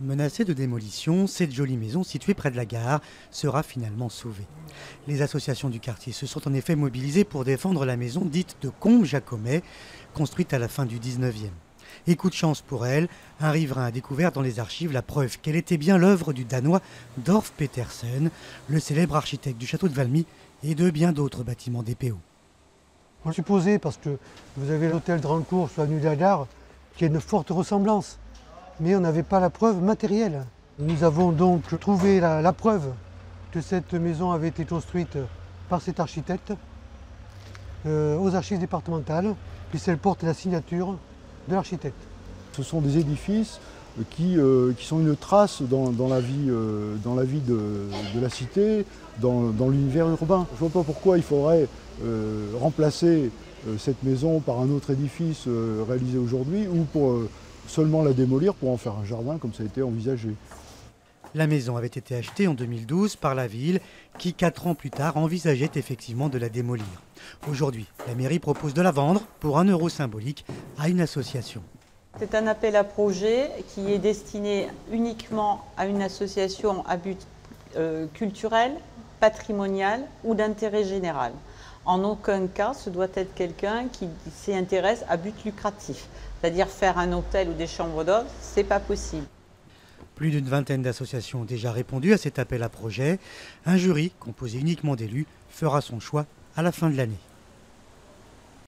Menacée de démolition, cette jolie maison située près de la gare sera finalement sauvée. Les associations du quartier se sont en effet mobilisées pour défendre la maison dite de Combe-Jacomet, construite à la fin du 19e. Et coup de chance pour elle, un riverain a découvert dans les archives la preuve qu'elle était bien l'œuvre du Danois Dorf Petersen, le célèbre architecte du château de Valmy et de bien d'autres bâtiments DPO. On supposait, parce que vous avez l'hôtel Drancourt sur l'avenue de la Gare, qui a une forte ressemblance. Mais on n'avait pas la preuve matérielle. Nous avons donc trouvé la preuve que cette maison avait été construite par cet architecte aux archives départementales, puisqu'elle porte la signature de l'architecte. Ce sont des édifices qui sont une trace dans la vie de la cité, dans l'univers urbain. Je ne vois pas pourquoi il faudrait remplacer cette maison par un autre édifice réalisé aujourd'hui ou pour seulement la démolir pour en faire un jardin comme ça a été envisagé. La maison avait été achetée en 2012 par la ville qui, 4 ans plus tard, envisageait effectivement de la démolir. Aujourd'hui, la mairie propose de la vendre pour 1 euro symbolique à une association. C'est un appel à projet qui est destiné uniquement à une association à but culturel, patrimonial ou d'intérêt général. En aucun cas, ce doit être quelqu'un qui s'y intéresse à but lucratif. C'est-à-dire faire un hôtel ou des chambres d'hôtes, ce n'est pas possible. Plus d'une vingtaine d'associations ont déjà répondu à cet appel à projet. Un jury, composé uniquement d'élus, fera son choix à la fin de l'année.